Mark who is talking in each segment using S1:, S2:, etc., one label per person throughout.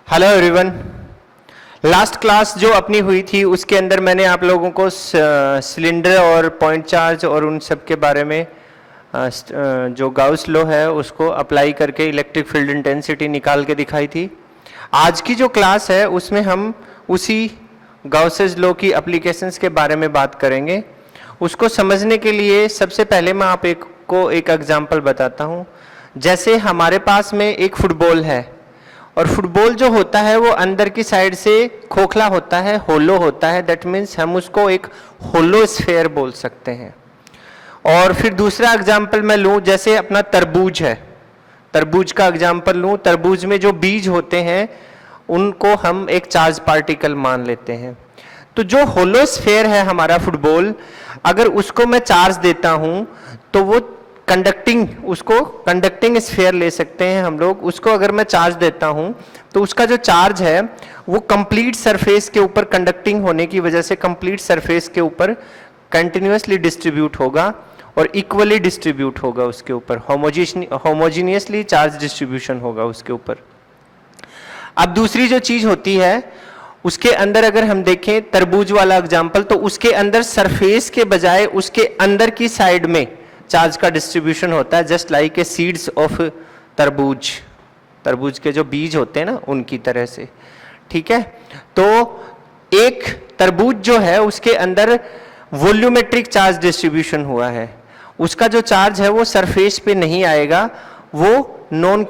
S1: Hello everyone. Last class जो अपनी हुई थी उसके अंदर मैंने आप लोगों को सिलेंडर और पॉइंट चार्ज और उन सब के बारे में जो गाउस लॉ है उसको अप्लाई करके इलेक्ट्रिक फील्ड इंटेंसिटी निकाल के दिखाई थी। आज की जो क्लास है उसमें हम उसी गाउसेस लॉ की एप्लीकेशंस के बारे में बात करेंगे। उसको समझने के लिए सबसे पहले मैं आप एक एग्जांपल बताता हूँ। जैसे हमारे पास में एक फुटबॉल है और फुटबॉल जो होता है वो अंदर की साइड से खोखला होता है, होलो होता है। दैट मीन्स हम उसको एक होलो स्फीयर बोल सकते हैं। और फिर दूसरा एग्जांपल मैं लूँ, जैसे अपना तरबूज है, तरबूज का एग्जांपल लूँ। तरबूज में जो बीज होते हैं उनको हम एक चार्ज पार्टिकल मान लेते हैं। तो जो होलो स्फीयर है हमारा फुटबॉल, अगर उसको मैं चार्ज देता हूँ तो वो कंडक्टिंग स्फीयर ले सकते हैं हम लोग। उसको अगर मैं चार्ज देता हूं तो उसका जो चार्ज है वो कंप्लीट सरफेस के ऊपर कंडक्टिंग होने की वजह से कंप्लीट सरफेस के ऊपर कंटिन्यूअसली डिस्ट्रीब्यूट होगा और इक्वली डिस्ट्रीब्यूट होगा। उसके ऊपर होमोजीनियसली चार्ज डिस्ट्रीब्यूशन होगा उसके ऊपर। अब दूसरी जो चीज होती है उसके अंदर अगर हम देखें तरबूज वाला एग्जाम्पल, तो उसके अंदर सरफेस के बजाय उसके अंदर की साइड में चार्ज का डिस्ट्रीब्यूशन होता है, just like a seeds of तरबूज। तरबूज के जो बीज होते हैं ना उनकी तरह से, ठीक है। तो एक तरबूज जो है उसके अंदर वॉल्यूमेट्रिक चार्ज डिस्ट्रीब्यूशन हुआ है। उसका जो चार्ज है वो सरफेस पे नहीं आएगा, वो नॉन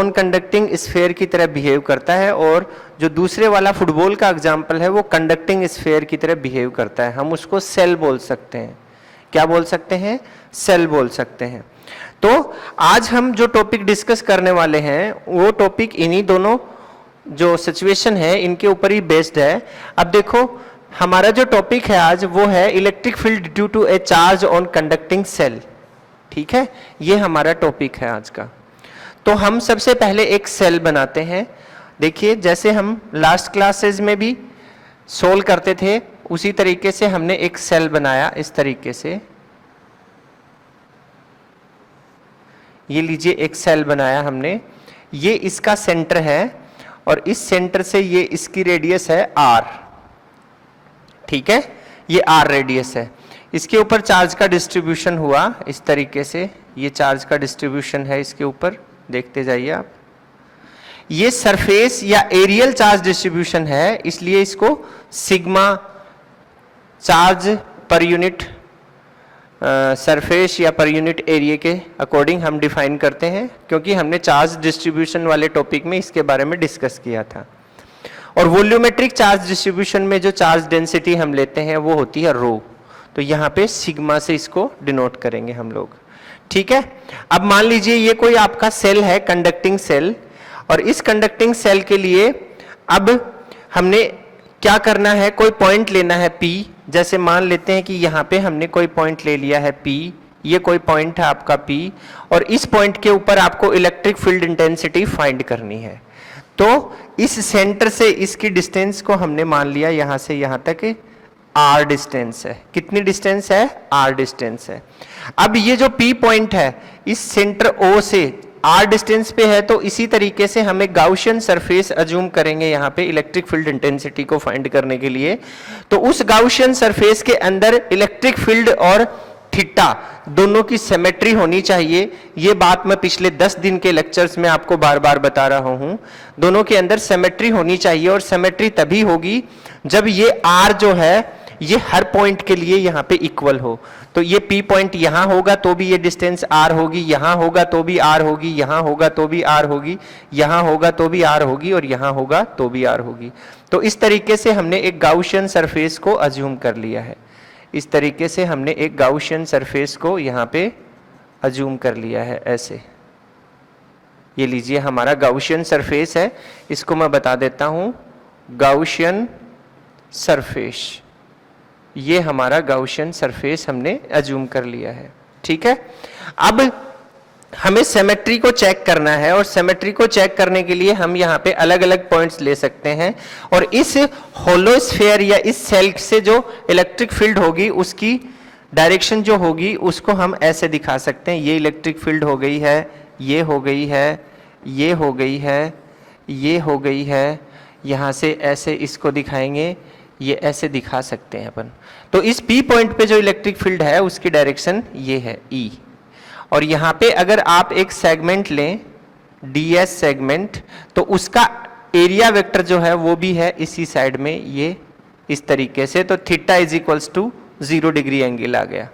S1: कंडक्टिंग स्फीयर की तरह बिहेव करता है। और जो दूसरे वाला फुटबॉल का एग्जाम्पल है वो कंडक्टिंग स्फीयर की तरह बिहेव करता है। हम उसको सेल बोल सकते हैं। क्या बोल सकते हैं? सेल बोल सकते हैं। तो आज हम जो टॉपिक डिस्कस करने वाले हैं वो टॉपिक इन्हीं दोनों जो सिचुएशन है इनके ऊपर ही बेस्ड है। अब देखो हमारा जो टॉपिक है आज वो है electric field due to a charge on conducting cell. ठीक है, ये हमारा टॉपिक है आज का। तो हम सबसे पहले एक सेल बनाते हैं। देखिए जैसे हम लास्ट क्लासेस में भी सोल्व करते थे उसी तरीके से हमने एक सेल बनाया। इस तरीके से ये लीजिए एक सेल बनाया हमने। ये इसका सेंटर है और इस सेंटर से ये इसकी रेडियस है r। ठीक है, ये r रेडियस है। इसके ऊपर चार्ज का डिस्ट्रीब्यूशन हुआ इस तरीके से। ये चार्ज का डिस्ट्रीब्यूशन है इसके ऊपर, देखते जाइए आप। ये सरफेस या एरियल चार्ज डिस्ट्रीब्यूशन है, इसलिए इसको sigma charge per unit surface या पर यूनिट एरिया के अकॉर्डिंग हम डिफाइन करते हैं, क्योंकि हमने चार्ज डिस्ट्रीब्यूशन वाले टॉपिक में इसके बारे में डिस्कस किया था। और वॉल्यूमेट्रिक चार्ज डिस्ट्रीब्यूशन में जो चार्ज डेंसिटी हम लेते हैं वो होती है रो। तो यहाँ पे सिग्मा से इसको डिनोट करेंगे हम लोग। ठीक है, अब मान लीजिए ये कोई आपका सेल है, कंडक्टिंग सेल। और इस कंडक्टिंग सेल के लिए अब हमने क्या करना है, कोई पॉइंट लेना है P। जैसे मान लेते हैं कि यहाँ पे हमने कोई पॉइंट ले लिया है P, ये कोई पॉइंट है आपका P, और इस पॉइंट के ऊपर आपको इलेक्ट्रिक फील्ड इंटेंसिटी फाइंड करनी है। तो इस सेंटर से इसकी डिस्टेंस को हमने मान लिया यहाँ से यहाँ तक r डिस्टेंस है। कितनी डिस्टेंस है? r डिस्टेंस है। अब ये जो P पॉइंट है इस सेंटर O से r डिस्टेंस पे है, तो इसी तरीके से हम एक गाउशियन सरफेस अज्यूम करेंगे यहाँ पे इलेक्ट्रिक फील्ड इंटेंसिटी को फाइंड करने के लिए। तो उस गाउशियन सरफेस के अंदर इलेक्ट्रिक फील्ड और थीटा दोनों की सिमेट्री होनी चाहिए। ये बात मैं पिछले 10 दिन के लेक्चर्स में आपको बार बार बता रहा हूँ। दोनों के अंदर सिमेट्री होनी चाहिए, और सिमेट्री तभी होगी जब ये r जो है ये हर पॉइंट के लिए यहाँ पे इक्वल हो। तो ये P पॉइंट यहाँ होगा तो भी ये डिस्टेंस r होगी, यहाँ होगा तो भी r होगी, यहाँ होगा तो भी r होगी, यहाँ होगा तो भी r होगी, और यहाँ होगा तो भी r होगी। तो इस तरीके से हमने एक गाउशियन सरफेस को अज्यूम कर लिया है। इस तरीके से हमने एक गाउशियन सरफेस को यहाँ पे अज्यूम कर लिया है ऐसे। ये लीजिए हमारा गाउशियन सरफेस है, इसको मैं बता देता हूँ गाउशियन सरफेस। ये हमारा गाउशियन सरफेस हमने अज्यूम कर लिया है। ठीक है, अब हमें सिमेट्री को चेक करना है, और सिमेट्री को चेक करने के लिए हम यहाँ पे अलग अलग पॉइंट्स ले सकते हैं। और इस होलो स्फीयर या इस सेल से जो इलेक्ट्रिक फील्ड होगी उसकी डायरेक्शन जो होगी उसको हम ऐसे दिखा सकते हैं। ये इलेक्ट्रिक फील्ड हो गई है, ये हो गई है, ये हो गई है, ये हो गई है, यहाँ से ऐसे इसको दिखाएंगे, ये ऐसे दिखा सकते हैं अपन। तो इस P पॉइंट पे जो इलेक्ट्रिक फील्ड है उसकी डायरेक्शन ये है E, और यहाँ पे अगर आप एक सेगमेंट लें DS सेगमेंट, तो उसका एरिया वेक्टर जो है वो भी है इसी साइड में, ये इस तरीके से। तो theta is equals to 0 degree angle आ गया।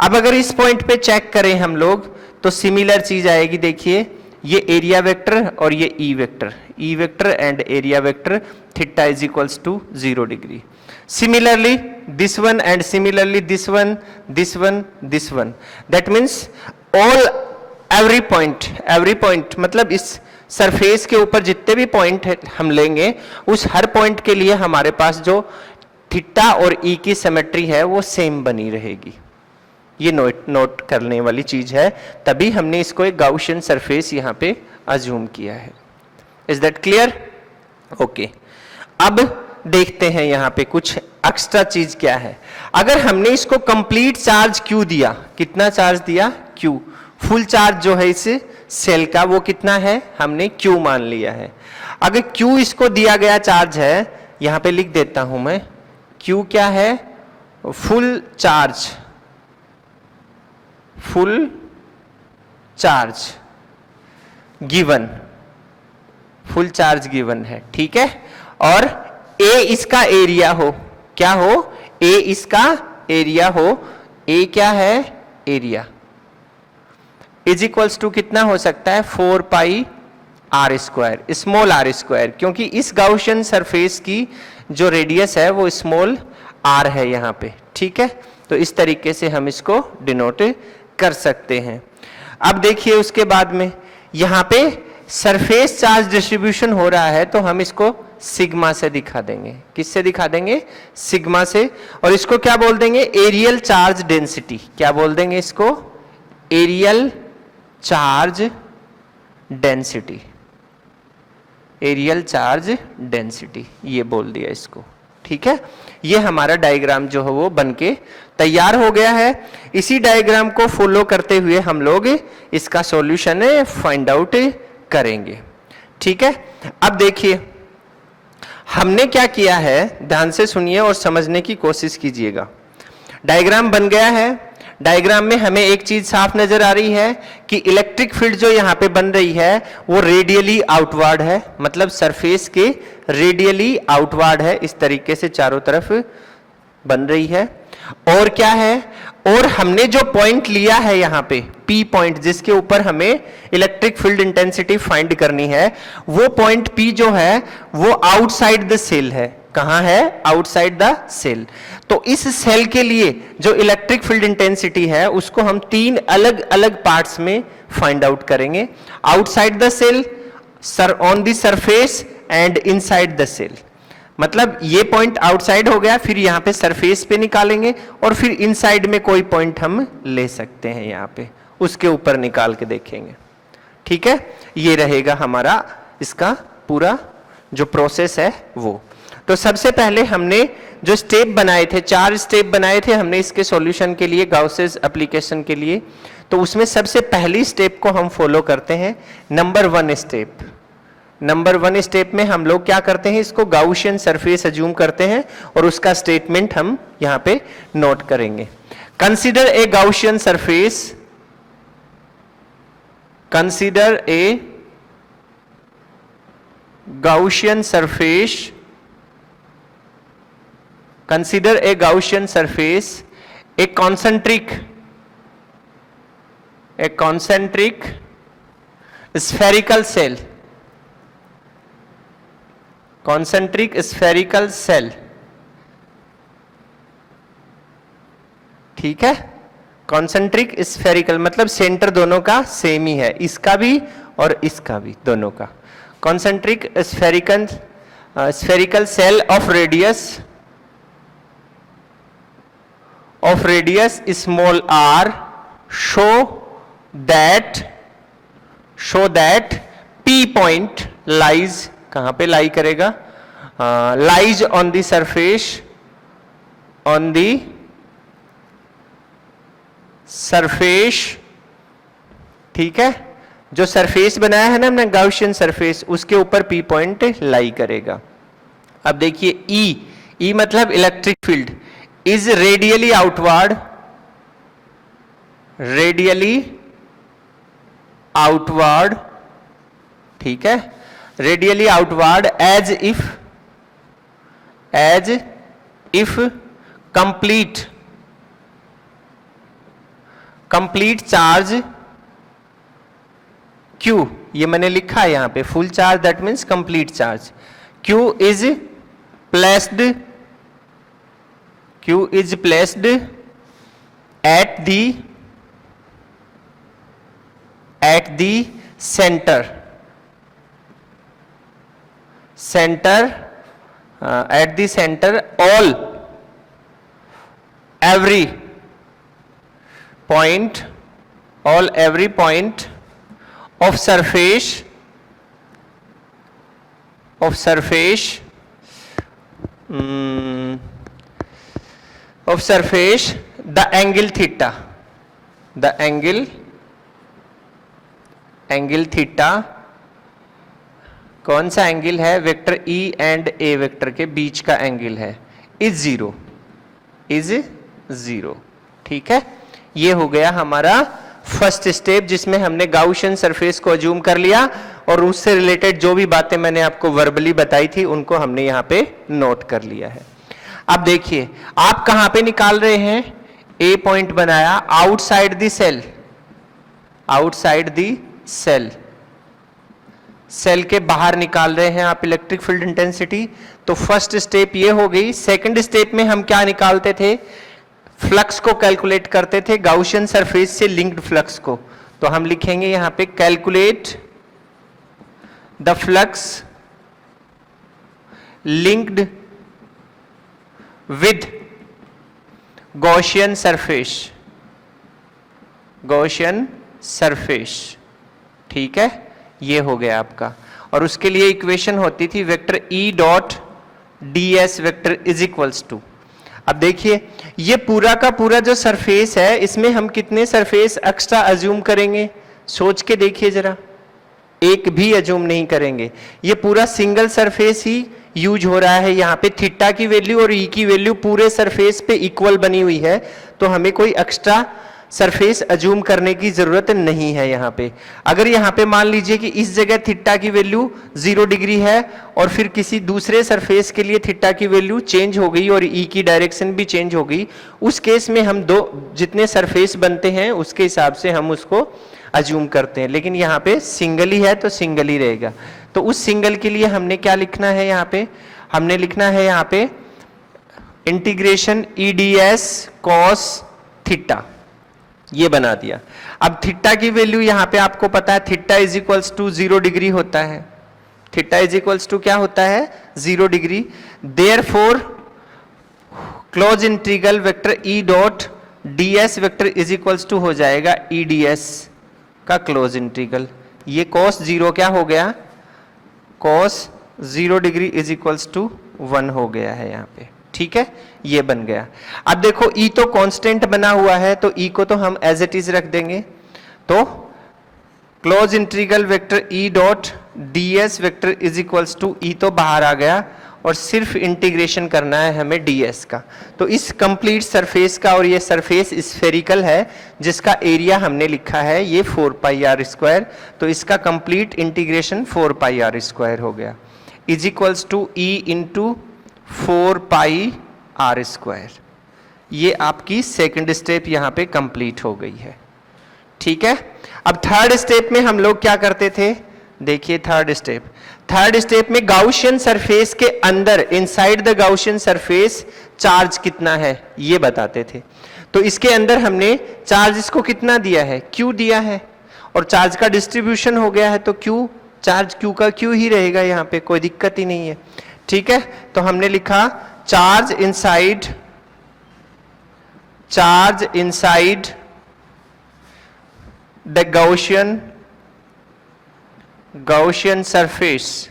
S1: अब अगर इस पॉइंट पे चेक करें हम लोग तो सिमिलर चीज आएगी। देखिए ये एरिया वेक्टर और ये E vector and area vector, theta is equals to 0 degree. Similarly this one and similarly this one, this one, this one, that means all every point मतलब इस सरफेस के ऊपर जितने भी पॉइंट हम लेंगे उस हर पॉइंट के लिए हमारे पास जो थीटा और ई की सिमेट्री है वो सेम बनी रहेगी। ये नोट करने वाली चीज है, तभी हमने इसको एक गाउशियन सरफेस यहाँ पे अज्यूम किया है। Is that clear? ओके, अब देखते हैं यहाँ पे कुछ एक्स्ट्रा चीज क्या है। अगर हमने इसको कंप्लीट चार्ज Q दिया, कितना चार्ज दिया? Q। फुल चार्ज जो है इस सेल का वो कितना है? हमने Q मान लिया है। अगर Q इसको दिया गया चार्ज है, यहाँ पे लिख देता हूं मैं, Q क्या है? Full charge given, full charge given है, ठीक है। और A इसका एरिया हो, क्या हो? A इसका एरिया हो, A क्या है? एरिया इज इक्वल्स टू कितना हो सकता है? 4 pi are square, small r square, क्योंकि इस गाउशियन सरफेस की जो रेडियस है वो स्मॉल आर है यहाँ पे, ठीक है। तो इस तरीके से हम इसको डिनोट कर सकते हैं। अब देखिए उसके बाद में यहाँ पे सरफेस चार्ज डिस्ट्रीब्यूशन हो रहा है, तो हम इसको सिग्मा से दिखा देंगे। किससे दिखा देंगे? सिग्मा से। और इसको क्या बोल देंगे? Areal charge density. क्या बोल देंगे इसको? Areal charge density, areal charge density, ये बोल दिया इसको, ठीक है। ये हमारा डायग्राम जो है वो बनके तैयार हो गया है। इसी डायग्राम को फॉलो करते हुए हम लोग इसका सॉल्यूशन फाइंड आउट करेंगे, ठीक है। अब देखिए हमने क्या किया है, ध्यान से सुनिए और समझने की कोशिश कीजिएगा। डायग्राम बन गया है। डायग्राम में हमें एक चीज साफ नजर आ रही है कि इलेक्ट्रिक फील्ड जो यहाँ पे बन रही है वो रेडियली आउटवर्ड है, मतलब सरफेस के रेडियली आउटवर्ड है, इस तरीके से चारों तरफ बन रही है। और क्या है? और हमने जो पॉइंट लिया है यहाँ पे P पॉइंट, जिसके ऊपर हमें इलेक्ट्रिक फील्ड इंटेंसिटी फाइंड करनी है, वो पॉइंट P जो है वो आउटसाइड द सेल है। कहां है? Outside the cell. तो इस सेल के लिए जो इलेक्ट्रिक फील्ड इंटेंसिटी है उसको हम 3 अलग अलग पार्ट्स में फाइंड आउट करेंगे। Outside the cell, on the surface and inside the cell. मतलब ये पॉइंट आउटसाइड हो गया, फिर यहाँ पे सरफेस पे निकालेंगे और फिर इनसाइड में कोई पॉइंट हम ले सकते हैं, यहाँ पे उसके ऊपर निकाल के देखेंगे, ठीक है। ये रहेगा हमारा इसका पूरा जो प्रोसेस है वो। तो सबसे पहले हमने जो स्टेप बनाए थे, 4 स्टेप बनाए थे हमने इसके सॉल्यूशन के लिए, गाउसेस एप्लीकेशन के लिए। तो उसमें सबसे पहली स्टेप को हम फॉलो करते हैं, नंबर 1 स्टेप। नंबर 1 स्टेप में हम लोग क्या करते हैं, इसको गाउशियन सरफेस अज्यूम करते हैं और उसका स्टेटमेंट हम यहां पे नोट करेंगे। Consider a Gaussian surface, consider a Gaussian surface, consider a Gaussian surface, a concentric spherical cell, concentric spherical cell, ठीक है। concentric spherical मतलब सेंटर दोनों का सेम ही है, इसका भी और इसका भी, दोनों का। concentric spherical cell of radius small r, show that P point lies, कहां पे लाई करेगा? lies on the surface, ठीक है, जो सरफेस बनाया है ना हमने गाउसियन सरफेस, उसके ऊपर पी पॉइंट लाई करेगा। अब देखिए ई मतलब electric field is radially outward, ठीक है, radially outward as if complete charge Q, ये मैंने लिखा है यहां पे full charge, that means complete charge, Q is placed at the center all every point of surface the angle theta, कौन सा एंगल है, vector E and A vector के बीच का एंगल है, इज जीरो, ठीक है। ये हो गया हमारा फर्स्ट स्टेप, जिसमें हमने गाउसियन सरफेस को अज्यूम कर लिया और उससे रिलेटेड जो भी बातें मैंने आपको वर्बली बताई थी उनको हमने यहां पे नोट कर लिया है। अब देखिए आप कहां पे निकाल रहे हैं, ए पॉइंट बनाया आउटसाइड द सेल के बाहर निकाल रहे हैं आप इलेक्ट्रिक फील्ड इंटेंसिटी। तो फर्स्ट स्टेप ये हो गई। सेकंड स्टेप में हम क्या निकालते थे, फ्लक्स को कैलकुलेट करते थे, गाउसियन सरफेस से लिंक्ड फ्लक्स को। तो हम लिखेंगे यहां पे calculate the flux linked with Gaussian surface, ठीक है, ये हो गया आपका। और उसके लिए इक्वेशन होती थी vector E dot ds vector is equals to. अब देखिए ये पूरा का पूरा जो सरफेस है इसमें हम कितने सरफेस एक्स्ट्रा अज्यूम करेंगे, सोच के देखिए जरा, एक भी अज्यूम नहीं करेंगे। ये पूरा सिंगल सरफेस ही यूज हो रहा है। यहाँ पे थीटा की वैल्यू और ई की वैल्यू पूरे सरफेस पे इक्वल बनी हुई है, तो हमें कोई एक्स्ट्रा सरफेस अज्यूम करने की जरूरत नहीं है। यहाँ पे अगर यहाँ पे मान लीजिए कि इस जगह थीटा की वैल्यू 0 डिग्री है और फिर किसी दूसरे सरफेस के लिए थीटा की वैल्यू चेंज हो गई और ई की डायरेक्शन भी चेंज हो गई, उस केस में हम जितने सरफेस बनते हैं उसके हिसाब से हम उसको अज्यूम करते हैं। लेकिन यहाँ पे सिंगल ही है तो सिंगल ही रहेगा। तो उस सिंगल के लिए हमने क्या लिखना है, यहाँ पे हमने लिखना है यहाँ पे इंटीग्रेशन EDS cos थीटा, ये बना दिया। अब थीटा की वैल्यू यहाँ पे आपको पता है, theta is equals to 0 degree होता है। थीटा इज इक्वल्स टू क्या होता है, 0 degree. Therefore close integral vector E dot ds vector is equals to हो जाएगा EDS का क्लोज इंटीग्रल। ये cos 0 क्या हो गया, cos 0 degree is equals to 1 हो गया है यहाँ पे, ठीक है, ये बन गया। अब देखो E तो कांस्टेंट बना हुआ है तो E को तो हम एज इट इज रख देंगे। तो close integral vector E dot ds vector is equals to E तो बाहर आ गया और सिर्फ इंटीग्रेशन करना है हमें ds का। तो इस कंप्लीट सरफेस का, और ये सरफेस स्फेरिकल है जिसका एरिया हमने लिखा है ये 4 पाई r स्क्वायर, तो इसका complete integration 4 pi r square हो गया is equals to E into 4 pi r square. ये आपकी सेकंड स्टेप यहाँ पे कंप्लीट हो गई है, ठीक है। अब थर्ड स्टेप में हम लोग क्या करते थे, देखिए थर्ड स्टेप में गाउसियन सरफेस के अंदर, inside the Gaussian surface charge कितना है ये बताते थे। तो इसके अंदर हमने चार्ज इसको कितना दिया है, Q दिया है, और चार्ज का डिस्ट्रीब्यूशन हो गया है तो Q, चार्ज Q का Q ही रहेगा, यहाँ पे कोई दिक्कत ही नहीं है, ठीक है। तो हमने लिखा charge inside the Gaussian surface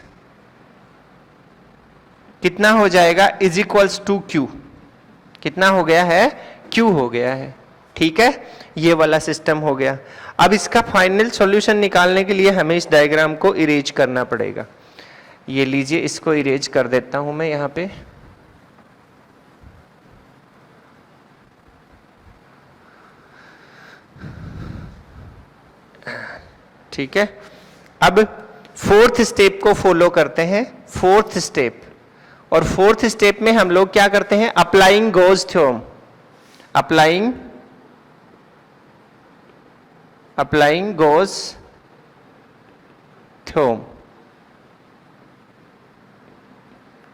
S1: कितना हो जाएगा, इज इक्वल्स टू Q। कितना हो गया है, Q हो गया है, ठीक है, ये वाला सिस्टम हो गया। अब इसका फाइनल सॉल्यूशन निकालने के लिए हमें इस डायग्राम को इरेज करना पड़ेगा। ये लीजिए, इसको इरेज कर देता हूं मैं यहां पे। ठीक है, अब फोर्थ स्टेप को फॉलो करते हैं। फोर्थ स्टेप, और फोर्थ स्टेप में हम लोग क्या करते हैं, applying Gauss theorem. Applying Gauss theorem.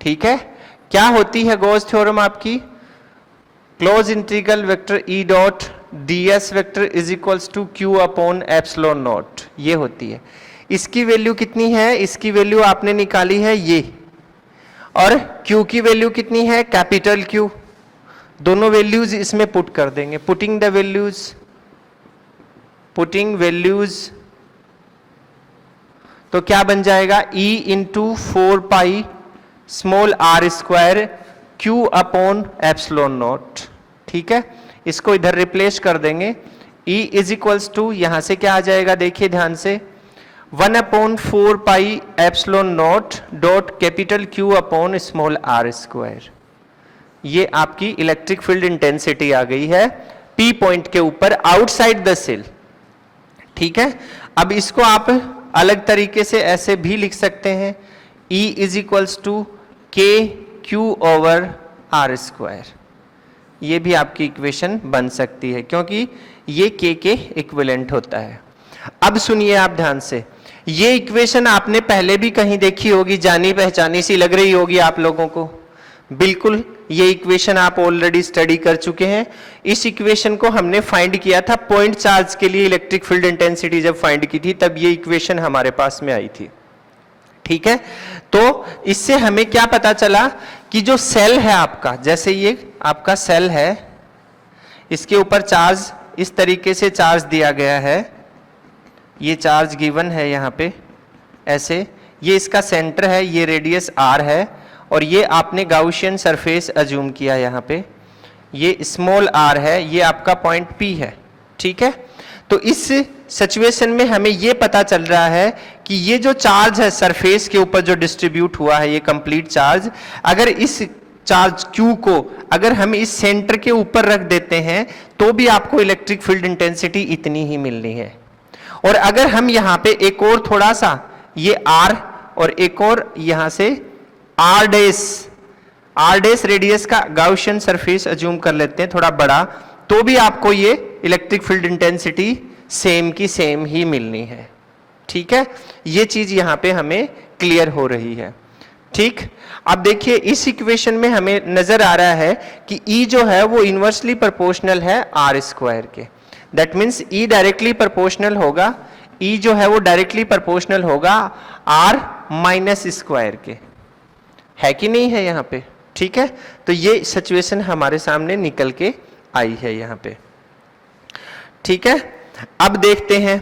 S1: ठीक है, क्या होती है गॉस थ्योरम आपकी? Close integral vector E dot ds vector is equals to q upon epsilon naught, ये होती है। इसकी वैल्यू कितनी है? इसकी वैल्यू आपने निकाली है ये, और q की वैल्यू कितनी है? Capital Q। दोनों वैल्यूज इसमें पुट कर देंगे। पुटिंग वैल्यूज तो क्या बन जाएगा? E into 4 pi small r square Q upon epsilon naught. ठीक है, इसको इधर रिप्लेस कर देंगे। E इज इक्वल्स टू, यहां से क्या आ जाएगा देखिए ध्यान से, 1 upon 4 pi epsilon naught dot capital Q upon small r square. ये आपकी इलेक्ट्रिक फील्ड इंटेंसिटी आ गई है P पॉइंट के ऊपर आउटसाइड द सेल। ठीक है, अब इसको आप अलग तरीके से ऐसे भी लिख सकते हैं, E इज इक्वल्स टू के Q ओवर R स्क्वायर। ये भी आपकी इक्वेशन बन सकती है क्योंकि ये K के इक्विवेलेंट होता है। अब सुनिए आप ध्यान से, ये इक्वेशन आपने पहले भी कहीं देखी होगी, जानी पहचानी सी लग रही होगी आप लोगों को। बिल्कुल, ये इक्वेशन आप ऑलरेडी स्टडी कर चुके हैं। इस इक्वेशन को हमने फाइंड किया था पॉइंट चार्ज के लिए इलेक्ट्रिक फील्ड इंटेंसिटी जब फाइंड की थी, तब ये इक्वेशन हमारे पास में आई थी। ठीक है, तो इससे हमें क्या पता चला कि जो सेल है आपका, जैसे ये आपका सेल है, इसके ऊपर चार्ज इस तरीके से चार्ज दिया गया है, ये चार्ज गिवन है यहाँ पे ऐसे, ये इसका सेंटर है, ये रेडियस r है, और ये आपने गाउसियन सरफेस अज्यूम किया यहाँ पे, ये स्मॉल r है, ये आपका पॉइंट P है। ठीक है, तो इस सिचुएशन में हमें ये पता चल रहा है कि ये जो चार्ज है सरफेस के ऊपर जो डिस्ट्रीब्यूट हुआ है, ये कंप्लीट चार्ज, अगर इस चार्ज Q को अगर हम इस सेंटर के ऊपर रख देते हैं तो भी आपको इलेक्ट्रिक फील्ड इंटेंसिटी इतनी ही मिलनी है। और अगर हम यहाँ पे एक और थोड़ा सा ये R और एक और यहाँ से R डैश रेडियस का गाउसियन सरफेस अज्यूम कर लेते हैं थोड़ा बड़ा, तो भी आपको ये इलेक्ट्रिक फील्ड इंटेंसिटी सेम की सेम ही मिलनी है। ठीक है, ये चीज यहां पे हमें क्लियर हो रही है। ठीक, अब देखिए इस इक्वेशन में हमें नजर आ रहा है कि E जो है वो इनवर्सली प्रोपोर्शनल है R स्क्वायर के। That means E directly proportional होगा, E जो है वो डायरेक्टली प्रोपोर्शनल होगा R माइनस स्क्वायर के, है कि नहीं है यहाँ पे? ठीक है, तो ये सिचुएशन हमारे सामने निकल के आई है यहाँ पे। ठीक है, अब देखते हैं,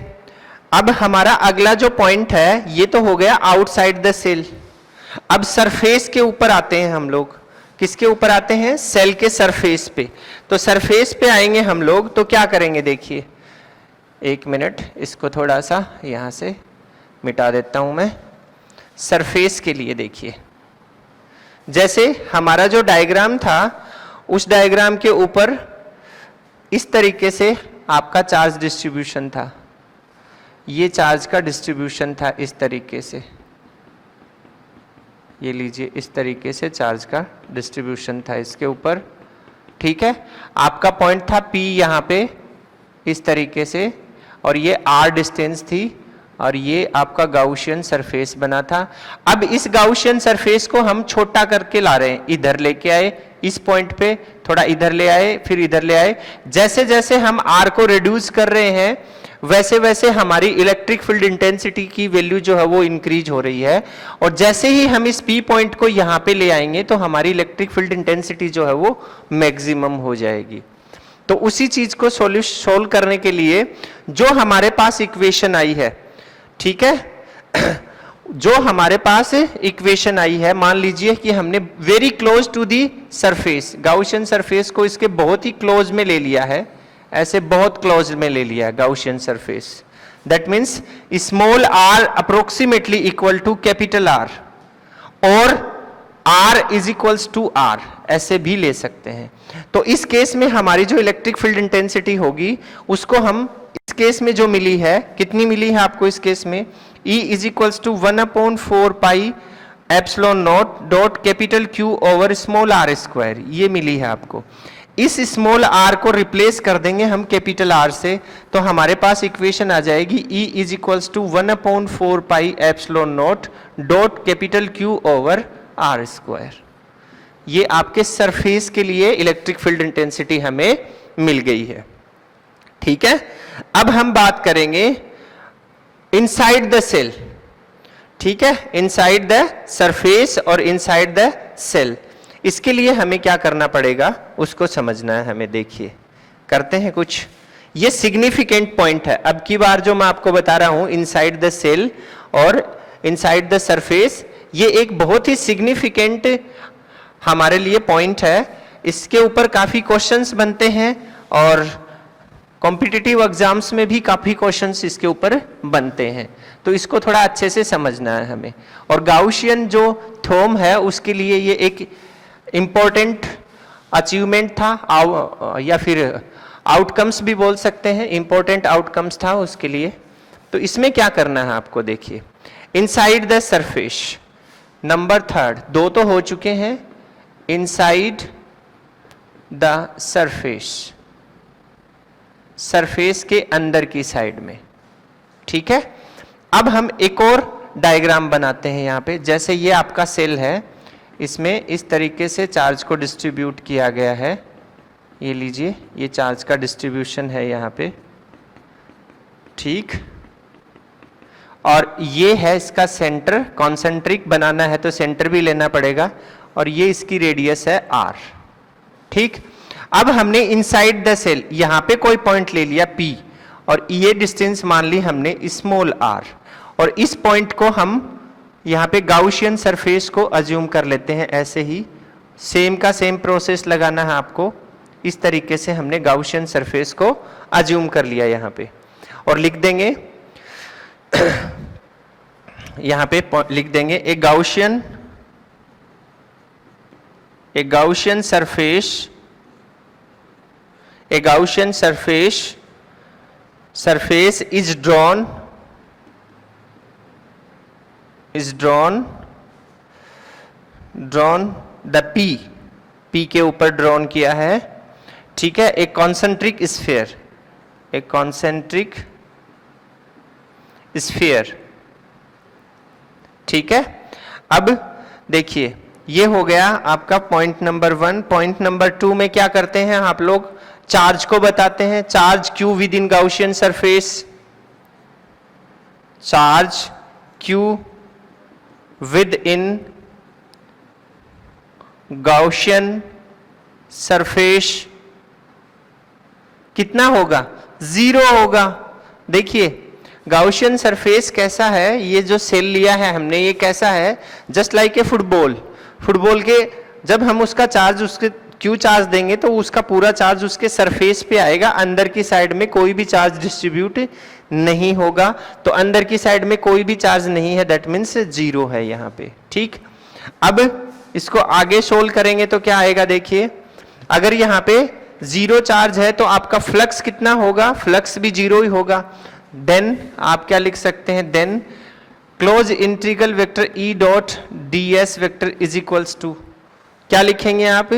S1: अब हमारा अगला जो पॉइंट है ये तो हो गया आउटसाइड द सेल। अब सरफेस के ऊपर आते हैं हम लोग। किसके ऊपर आते हैं? सेल के सरफेस पे। तो सरफेस पे आएंगे हम लोग तो क्या करेंगे देखिए, एक मिनट इसको थोड़ा सा यहां से मिटा देता हूं मैं। सरफेस के लिए देखिए, जैसे हमारा जो डायग्राम था उस डायग्राम के ऊपर इस तरीके से आपका चार्ज डिस्ट्रीब्यूशन था, ये चार्ज का डिस्ट्रीब्यूशन था इस तरीके से, ये लीजिए इस तरीके से चार्ज का डिस्ट्रीब्यूशन था इसके ऊपर। ठीक है, आपका पॉइंट था P यहाँ पे इस तरीके से, और ये R डिस्टेंस थी, और ये आपका गाउसियन सरफेस बना था। अब इस गाउसियन सरफेस को हम छोटा करके ला रहे हैं, इधर लेके आए इस पॉइंट पे, थोड़ा इधर ले आए, फिर इधर ले आए। जैसे जैसे हम R को रिड्यूस कर रहे हैं वैसे वैसे हमारी इलेक्ट्रिक फील्ड इंटेंसिटी की वैल्यू जो है वो इंक्रीज हो रही है, और जैसे ही हम इस P पॉइंट को यहाँ पे ले आएंगे तो हमारी इलेक्ट्रिक फील्ड इंटेंसिटी जो है वो मैक्सिमम हो जाएगी। तो उसी चीज को सोल्व करने के लिए जो हमारे पास इक्वेशन आई है, ठीक है, जो हमारे पास इक्वेशन आई है, मान लीजिए कि हमने very close to the surface, Gaussian surface को इसके बहुत ही क्लोज में ले लिया है, ऐसे बहुत क्लोज में ले लिया Gaussian surface. That means small r approximately equal to capital R और R is equals to R, ऐसे भी ले सकते हैं। तो इस केस में हमारी जो इलेक्ट्रिक फील्ड इंटेंसिटी होगी उसको हम इस केस में जो मिली है, कितनी मिली है आपको इस केस में, E is equals to 1/4 pi epsilon naught dot capital Q over small r square, ये मिली है आपको। इस स्मॉल r को रिप्लेस कर देंगे हम कैपिटल R से, तो हमारे पास इक्वेशन आ जाएगी E is equals to 1/4 pi epsilon naught dot capital Q over r square. ये आपके सरफेस के लिए इलेक्ट्रिक फील्ड इंटेंसिटी हमें मिल गई है। ठीक है, अब हम बात करेंगे इनसाइड द सेल। ठीक है, इनसाइड द सरफेस और इनसाइड द सेल, इसके लिए हमें क्या करना पड़ेगा उसको समझना है हमें। देखिए करते हैं कुछ, ये सिग्निफिकेंट पॉइंट है। अब की बार जो मैं आपको बता रहा हूं इनसाइड द सेल और इनसाइड द सरफेस, ये एक बहुत ही सिग्निफिकेंट हमारे लिए पॉइंट है। इसके ऊपर काफी क्वेश्चंस बनते हैं और कॉम्पिटिटिव एग्जाम्स में भी काफी क्वेश्चंस इसके ऊपर बनते हैं, तो इसको थोड़ा अच्छे से समझना है हमें। और गाउशियन जो थ्योरम है उसके लिए ये एक इंपॉर्टेंट अचीवमेंट था, या फिर आउटकम्स भी बोल सकते हैं, इंपॉर्टेंट आउटकम्स था उसके लिए। तो इसमें क्या करना है आपको, देखिए इनसाइड द सरफेस, नंबर 3, 2 तो हो चुके हैं, इनसाइड द सरफेस, सरफेस के अंदर की साइड में। ठीक है, अब हम एक और डायग्राम बनाते हैं यहाँ पे। जैसे ये आपका सेल है, इसमें इस तरीके से चार्ज को डिस्ट्रीब्यूट किया गया है। ये लीजिए, ये चार्ज का डिस्ट्रीब्यूशन है यहाँ पे। ठीक, और ये है इसका सेंटर, कॉन्सेंट्रिक बनाना है तो सेंटर भी लेना पड़ेगा, और ये इसकी रेडियस है R। ठीक, अब हमने इनसाइड द सेल यहां पे कोई पॉइंट ले लिया P, और ये डिस्टेंस मान ली हमने स्मॉल r, और इस पॉइंट को हम यहाँ पे गाउशियन सरफेस को अज्यूम कर लेते हैं। ऐसे ही सेम का सेम प्रोसेस लगाना है आपको। इस तरीके से हमने गाउशियन सरफेस को अज्यूम कर लिया यहाँ पे, और लिख देंगे यहाँ पे लिख देंगे ए Gaussian surface is drawn the P के ऊपर ड्रॉन किया है। ठीक है, एक कॉन्सेंट्रिक स्फीयर, ठीक है। अब देखिए ये हो गया आपका पॉइंट नंबर 1। पॉइंट नंबर 2 में क्या करते हैं आप लोग, चार्ज को बताते हैं। Charge Q within Gaussian surface, charge Q within Gaussian surface कितना होगा, 0 होगा। देखिए गाउशियन सरफेस कैसा है, ये जो सेल लिया है हमने ये कैसा है, जस्ट लाइक ए फुटबॉल के जब हम उसका चार्ज उसके Q चार्ज देंगे तो उसका पूरा चार्ज उसके सरफेस पे आएगा, अंदर की साइड में कोई भी चार्ज डिस्ट्रीब्यूट नहीं होगा। तो अंदर की साइड में कोई भी चार्ज नहीं है, दैट मीन्स 0 है यहाँ पे। ठीक, अब इसको आगे सोल्व करेंगे तो क्या आएगा, देखिए अगर यहाँ पे 0 चार्ज है तो आपका फ्लक्स कितना होगा, फ्लक्स भी 0 ही होगा। देन आप क्या लिख सकते हैं, then close integral vector E dot ds vector is equals to क्या लिखेंगे आप,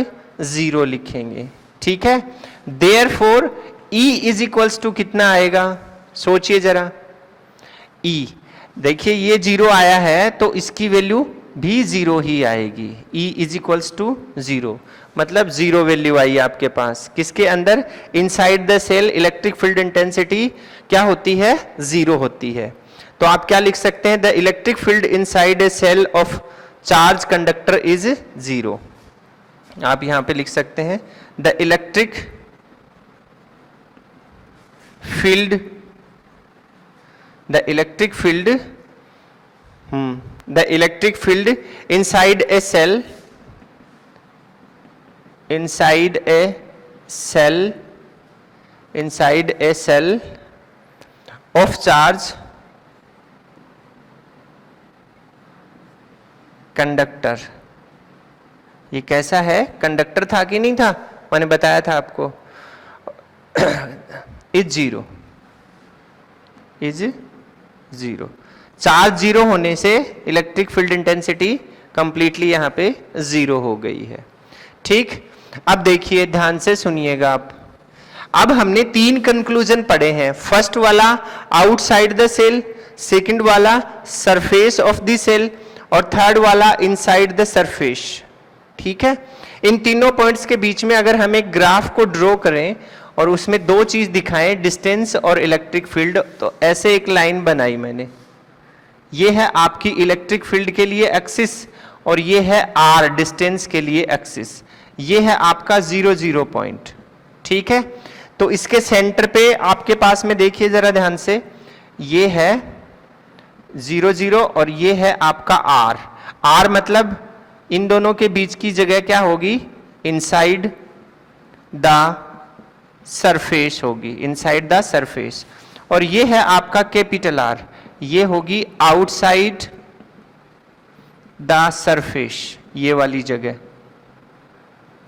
S1: 0 लिखेंगे। ठीक है, therefore E is equals to कितना आएगा, सोचिए जरा। E देखिए ये 0 आया है तो इसकी वैल्यू भी 0 ही आएगी। E इज इक्वल्स टू 0 मतलब 0 वैल्यू आई आपके पास। किसके अंदर, inside the cell electric field intensity क्या होती है, 0 होती है। तो आप क्या लिख सकते हैं, the electric field inside a cell of charge conductor is 0। आप यहां पे लिख सकते हैं the electric field inside a cell inside a cell of charge conductor। ये कैसा है, कंडक्टर था कि नहीं था, मैंने बताया था आपको। Is zero, is zero. Charge zero होने से इलेक्ट्रिक फील्ड इंटेंसिटी कंप्लीटली यहां पे जीरो हो गई है। ठीक, अब देखिए ध्यान से सुनिएगा आप। अब हमने तीन कंक्लूजन पढ़े हैं। फर्स्ट वाला आउटसाइड द सेल, सेकंड वाला सरफेस ऑफ द सेल, और थर्ड वाला इनसाइड द सरफेस। ठीक है, इन तीनों पॉइंट्स के बीच में अगर हम एक ग्राफ को ड्रॉ करें और उसमें दो चीज दिखाएं, डिस्टेंस और इलेक्ट्रिक फील्ड, तो ऐसे एक लाइन बनाई मैंने। ये है आपकी इलेक्ट्रिक फील्ड के लिए एक्सिस और ये है आर डिस्टेंस के लिए एक्सिस। ये है आपका 0 0 पॉइंट। ठीक है, तो इसके सेंटर पे आपके पास में देखिए जरा ध्यान से, ये है 0 0 और ये है आपका आर। आर मतलब इन दोनों के बीच की जगह क्या होगी, इनसाइड द सरफेस होगी, इनसाइड द सरफेस। और ये है आपका कैपिटल आर, ये होगी आउटसाइड द सरफेस, ये वाली जगह।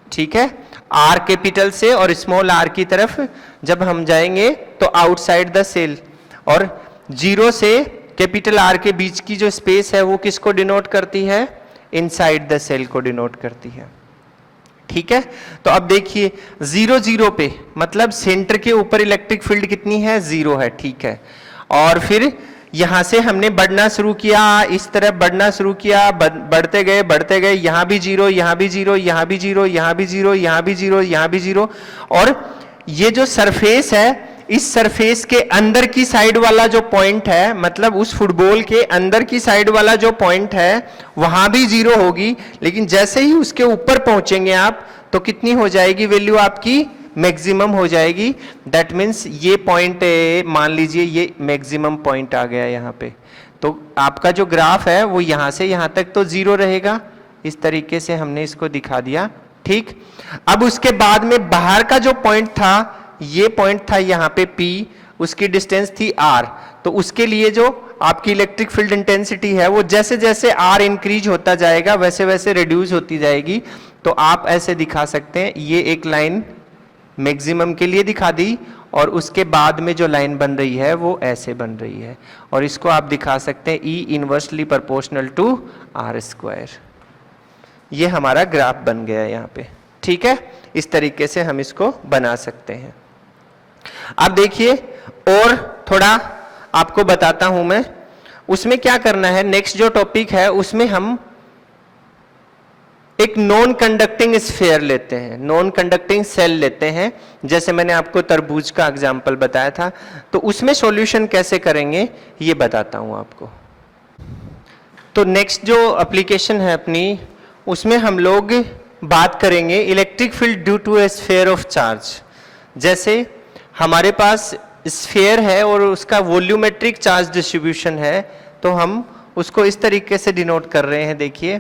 S1: ठीक है, आर कैपिटल से और स्मॉल आर की तरफ जब हम जाएंगे तो आउटसाइड द सेल, और 0 से कैपिटल आर के बीच की जो स्पेस है वो किसको डिनोट करती है, इनसाइड द सेल को डिनोट करती है। ठीक है, तो अब देखिए 0 0 पे मतलब सेंटर के ऊपर इलेक्ट्रिक फील्ड कितनी है, 0 है। ठीक है, और फिर यहां से हमने बढ़ना शुरू किया, इस तरफ बढ़ना शुरू किया, बढ़ते गए, यहां भी 0, यहां भी 0, यहां भी 0, यहां भी 0, यहां भी 0, यहां भी 0। और ये जो सरफेस है, इस सरफेस के अंदर की साइड वाला जो पॉइंट है, मतलब उस फुटबॉल के अंदर की साइड वाला जो पॉइंट है वहां भी 0 होगी, लेकिन जैसे ही उसके ऊपर पहुंचेंगे आप तो कितनी हो जाएगी वैल्यू आपकी, मैक्सिमम हो जाएगी। दैट मीन्स ये पॉइंट मान लीजिए ये मैक्सिमम पॉइंट आ गया यहाँ पे, तो आपका जो ग्राफ है वो यहाँ से यहाँ तक तो 0 रहेगा। इस तरीके से हमने इसको दिखा दिया। ठीक, अब उसके बाद में बाहर का जो पॉइंट था, ये पॉइंट था यहाँ पे P, उसकी डिस्टेंस थी R, तो उसके लिए जो आपकी इलेक्ट्रिक फील्ड इंटेंसिटी है वो जैसे जैसे R इंक्रीज होता जाएगा वैसे वैसे रिड्यूस होती जाएगी। तो आप ऐसे दिखा सकते हैं, ये एक लाइन मैक्सिमम के लिए दिखा दी, और उसके बाद में जो लाइन बन रही है वो ऐसे बन रही है, और इसको आप दिखा सकते हैं E inversely proportional to R²। ये हमारा ग्राफ बन गया यहाँ पे। ठीक है, इस तरीके से हम इसको बना सकते हैं। अब देखिए और थोड़ा आपको बताता हूं मैं, उसमें क्या करना है। नेक्स्ट जो टॉपिक है उसमें हम एक नॉन कंडक्टिंग स्फीयर लेते हैं, नॉन कंडक्टिंग सेल लेते हैं, जैसे मैंने आपको तरबूज का एग्जांपल बताया था। तो उसमें सॉल्यूशन कैसे करेंगे ये बताता हूं आपको। तो नेक्स्ट जो एप्लीकेशन है अपनी, उसमें हम लोग बात करेंगे electric field due to a sphere of charge. जैसे हमारे पास स्फीयर है और उसका वॉल्यूमेट्रिक चार्ज डिस्ट्रीब्यूशन है, तो हम उसको इस तरीके से डिनोट कर रहे हैं। देखिए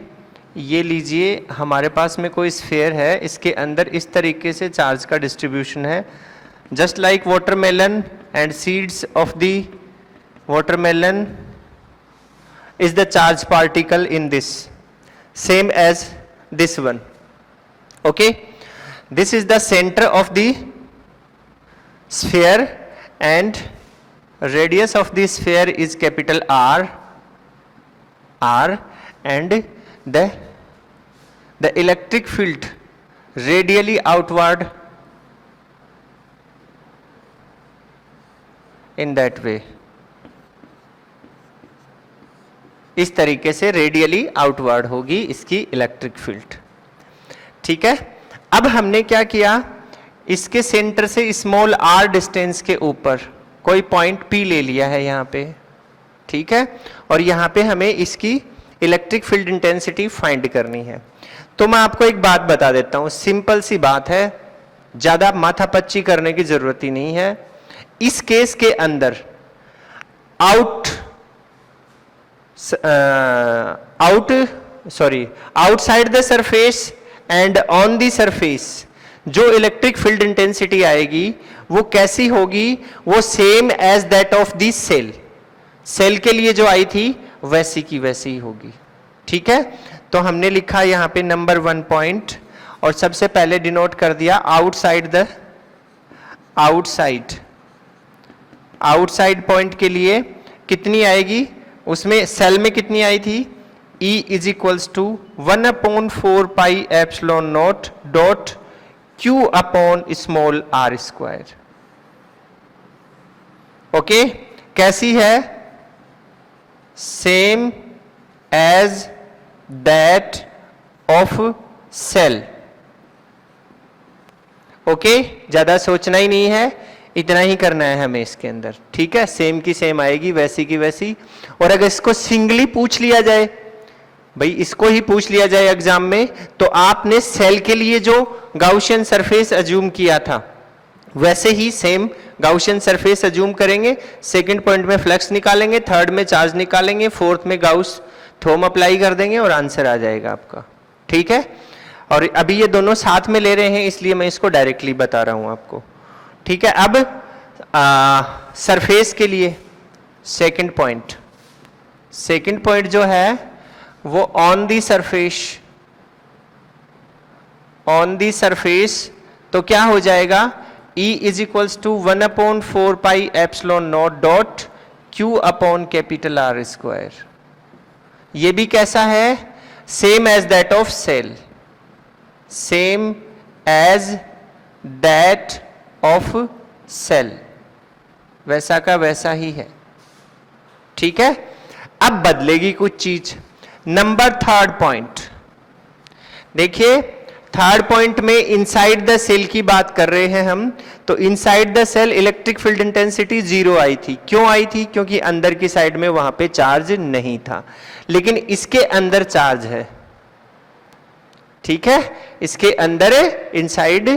S1: ये लीजिए, हमारे पास में कोई स्फीयर है, इसके अंदर इस तरीके से चार्ज का डिस्ट्रीब्यूशन है। Just like watermelon and seeds of the watermelon is the charge particle in this, same as this one. Okay, this is the center of the sphere and radius of the sphere is capital R, and the electric field radially outward in that way, इस तरीके से radially outward होगी इसकी electric field. ठीक है, अब हमने क्या किया, इसके सेंटर से स्मॉल r डिस्टेंस के ऊपर कोई पॉइंट P ले लिया है यहाँ पे। ठीक है, और यहाँ पे हमें इसकी इलेक्ट्रिक फील्ड इंटेंसिटी फाइंड करनी है। तो मैं आपको एक बात बता देता हूँ, सिंपल सी बात है, ज्यादा माथापच्ची करने की जरूरत ही नहीं है। इस केस के अंदर outside the surface and on the surface, जो इलेक्ट्रिक फील्ड इंटेंसिटी आएगी वो कैसी होगी, वो same as that of the cell, cell के लिए जो आई थी वैसी की वैसी ही होगी। ठीक है, तो हमने लिखा यहां पे नंबर 1 पॉइंट और सबसे पहले डिनोट कर दिया आउटसाइड पॉइंट के लिए कितनी आएगी, उसमें सेल में कितनी आई थी, E is equals to 1/4 pi epsilon naught dot Q upon small r square. Okay, कैसी है, same as that of cell. Okay, ज्यादा सोचना ही नहीं है, इतना ही करना है हमें इसके अंदर। ठीक है, सेम की सेम आएगी, वैसी की वैसी। और अगर इसको सिंगली पूछ लिया जाए, भाई इसको ही पूछ लिया जाए एग्जाम में, तो आपने सेल के लिए जो गाउसियन सरफेस अज्यूम किया था वैसे ही सेम गाउसियन सरफेस अज्यूम करेंगे। सेकंड पॉइंट में फ्लक्स निकालेंगे, थर्ड में चार्ज निकालेंगे, फोर्थ में गाउस थ्योरम अप्लाई कर देंगे और आंसर आ जाएगा आपका। ठीक है, और अभी ये दोनों साथ में ले रहे हैं इसलिए मैं इसको डायरेक्टली बता रहा हूं आपको। ठीक है, अब सरफेस के लिए सेकंड पॉइंट जो है वो ऑन दी सरफेस, तो क्या हो जाएगा, E is equals to 1/4 pi epsilon naught dot Q upon capital R square. ये भी कैसा है, same as that of cell, same as that of cell, वैसा का वैसा ही है। ठीक है, अब बदलेगी कुछ चीज। नंबर थर्ड पॉइंट देखिए, थर्ड पॉइंट में इनसाइड द सेल की बात कर रहे हैं हम, तो inside the cell electric field intensity 0 आई थी। क्यों आई थी, क्योंकि अंदर की साइड में वहां पे चार्ज नहीं था, लेकिन इसके अंदर चार्ज है। ठीक है, इसके अंदर इनसाइड